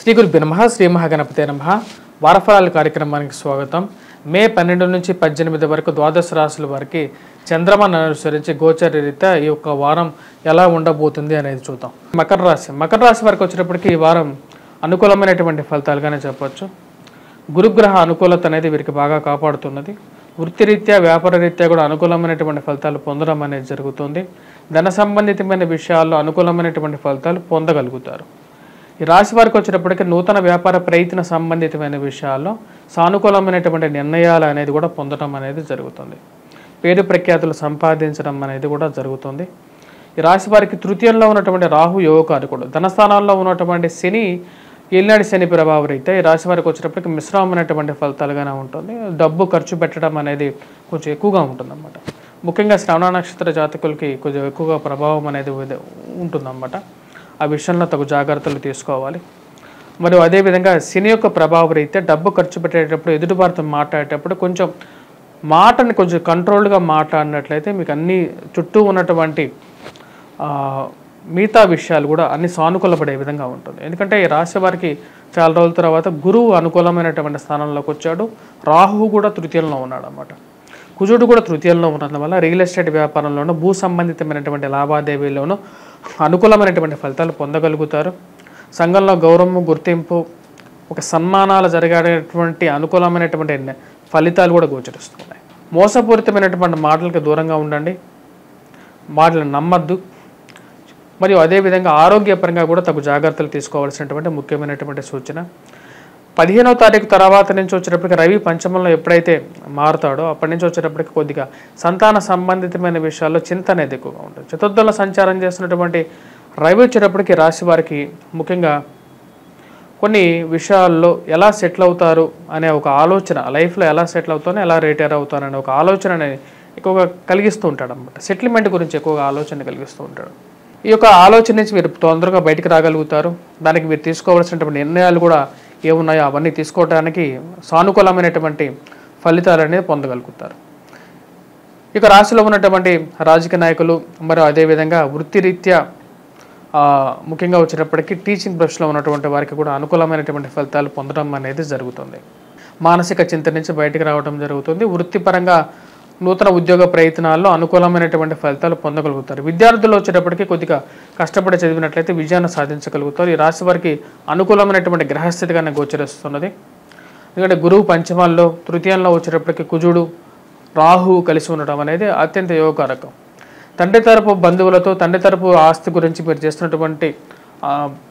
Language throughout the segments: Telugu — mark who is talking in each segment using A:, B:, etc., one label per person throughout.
A: శ్రీ గురుభ్యో నమః. శ్రీ మహాగణపతే నమః. వారఫలాల కార్యక్రమానికి స్వాగతం. మే 12 నుంచి 18 వరకు ద్వాదశ రాశుల వారికి చంద్రమాను అనుసరించి గోచర రీత్యా ఈ యొక్క వారం ఎలా ఉండబోతుంది అనేది చూద్దాం. మకర రాశి వారికి వచ్చేటప్పటికి ఈ వారం అనుకూలమైనటువంటి ఫలితాలుగానే చెప్పవచ్చు. గురుగ్రహ అనుకూలత అనేది వీరికి బాగా కాపాడుతున్నది. వృత్తిరీత్యా వ్యాపార రీత్యా కూడా అనుకూలమైనటువంటి ఫలితాలు పొందడం అనేది జరుగుతుంది. ధన సంబంధితమైన విషయాల్లో అనుకూలమైనటువంటి ఫలితాలు పొందగలుగుతారు. ఈ రాశి వారికి వచ్చేటప్పటికి నూతన వ్యాపార ప్రయత్న సంబంధితమైన విషయాల్లో సానుకూలమైనటువంటి నిర్ణయాలు అనేది కూడా పొందడం అనేది జరుగుతుంది. పేరు ప్రఖ్యాతులు సంపాదించడం అనేది కూడా జరుగుతుంది. ఈ రాశి వారికి తృతీయంలో ఉన్నటువంటి రాహు యోగకారకుడు, ధనస్థానాల్లో ఉన్నటువంటి శని ఏలినాటి శని ప్రభావ రీత్యా ఈ రాశి వారికి వచ్చేటప్పటికి మిశ్రమమైనటువంటి ఫలితాలుగానే ఉంటుంది. డబ్బు ఖర్చు పెట్టడం అనేది కొంచెం ఎక్కువగా ఉంటుందన్నమాట. ముఖ్యంగా శ్రవణ నక్షత్ర జాతకులకి కొంచెం ఎక్కువగా ప్రభావం అనేది ఉంటుందన్నమాట. ఆ విషయంలో తగు జాగ్రత్తలు తీసుకోవాలి. మరియు అదేవిధంగా శని యొక్క ప్రభావ రీత్యా డబ్బు ఖర్చు పెట్టేటప్పుడు ఎదుటివారితో మాట్లాడేటప్పుడు కొంచెం మాటని కొంచెం కంట్రోల్గా మాట్లాడినట్లయితే మీకు అన్ని చుట్టూ ఉన్నటువంటి మిగతా విషయాలు కూడా అన్ని సానుకూలపడే విధంగా ఉంటుంది. ఎందుకంటే ఈ రాశి వారికి చాలా రోజుల తర్వాత గురువు అనుకూలమైనటువంటి స్థానంలోకి వచ్చాడు. రాహువు కూడా తృతీయంలో ఉన్నాడు అన్నమాట. కుజుడు కూడా తృతీయంలో ఉండడం వల్ల రియల్ ఎస్టేట్ వ్యాపారంలోనూ భూ సంబంధితమైనటువంటి లావాదేవీల్లోనూ అనుకూలమైనటువంటి ఫలితాలు పొందగలుగుతారు. సంఘంలో గౌరవము, గుర్తింపు, ఒక సన్మానాలు జరిగేటువంటి అనుకూలమైనటువంటి ఫలితాలు కూడా గోచరిస్తున్నాయి. మోసపూరితమైనటువంటి మాటలకు దూరంగా ఉండండి, మాటలను నమ్మద్దు. మరియు అదేవిధంగా ఆరోగ్యపరంగా కూడా తగు జాగ్రత్తలు తీసుకోవాల్సినటువంటి ముఖ్యమైనటువంటి సూచన. 15వ తారీఖు తర్వాత నుంచి వచ్చేటప్పటికి రవి పంచమంలో ఎప్పుడైతే మారుతాడో అప్పటి నుంచి వచ్చేటప్పటికి కొద్దిగా సంతాన సంబంధితమైన విషయాల్లో చింత అనేది ఎక్కువగా ఉంటుంది. చతుర్థంలో సంచారం చేస్తున్నటువంటి రవి వచ్చేటప్పటికి రాశి వారికి ముఖ్యంగా కొన్ని విషయాల్లో ఎలా సెటిల్ అవుతారు అనే ఒక ఆలోచన, లైఫ్లో ఎలా సెటిల్ అవుతానో ఎలా రిటైర్ అవుతాను అనే ఒక ఆలోచన ఎక్కువగా కలిగిస్తూ ఉంటాడు అన్నమాట. సెటిల్మెంట్ గురించి ఎక్కువగా ఆలోచన కలిగిస్తూ ఉంటాడు. ఈ యొక్క ఆలోచన నుంచి మీరు తొందరగా బయటికి రాగలుగుతారు. దానికి మీరు తీసుకోవాల్సినటువంటి నిర్ణయాలు కూడా ఏమున్నాయో అవన్నీ తీసుకోవడానికి సానుకూలమైనటువంటి ఫలితాలు అనేది పొందగలుగుతారు. ఇక రాశిలో ఉన్నటువంటి రాజకీయ నాయకులు మరియు అదేవిధంగా వృత్తిరీత్యా ముఖ్యంగా వచ్చేటప్పటికి టీచింగ్ ప్రొఫెషన్లో ఉన్నటువంటి వారికి కూడా అనుకూలమైనటువంటి ఫలితాలు పొందడం అనేది జరుగుతుంది. మానసిక చింత నుంచి బయటికి రావడం జరుగుతుంది. వృత్తిపరంగా నూతన ఉద్యోగ ప్రయత్నాల్లో అనుకూలమైనటువంటి ఫలితాలు పొందగలుగుతారు. విద్యార్థులు వచ్చేటప్పటికి కొద్దిగా కష్టపడి చదివినట్లయితే విజయాన్ని సాధించగలుగుతారు. ఈ రాశి వారికి అనుకూలమైనటువంటి గ్రహస్థితిగానే గోచరిస్తున్నది. ఎందుకంటే గురువు పంచమాల్లో, తృతీయంలో వచ్చేటప్పటికి కుజుడు, రాహువు కలిసి ఉండటం అనేది అత్యంత యోగకారకం. తండ్రి తరపు బంధువులతో, తండ్రి తరపు ఆస్తి గురించి మీరు చేస్తున్నటువంటి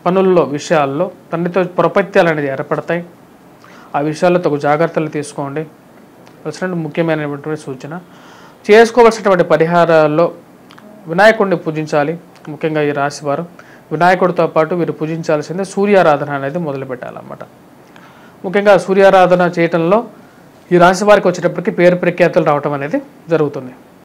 A: పనుల్లో విషయాల్లో తండ్రితో ప్రపత్యాలు అనేది ఏర్పడతాయి. ఆ విషయాల్లో తగు జాగ్రత్తలు తీసుకోండి. వచ్చినట్టు ముఖ్యమైనటువంటి సూచన. చేసుకోవాల్సినటువంటి పరిహారాల్లో వినాయకుడిని పూజించాలి. ముఖ్యంగా ఈ రాశి వారు వినాయకుడితో పాటు వీరు పూజించాల్సిందే సూర్యారాధన అనేది మొదలు పెట్టాలన్నమాట. ముఖ్యంగా సూర్యారాధన చేయటంలో ఈ రాశి వారికి వచ్చేటప్పటికి పేరు ప్రఖ్యాతులు రావటం అనేది జరుగుతుంది.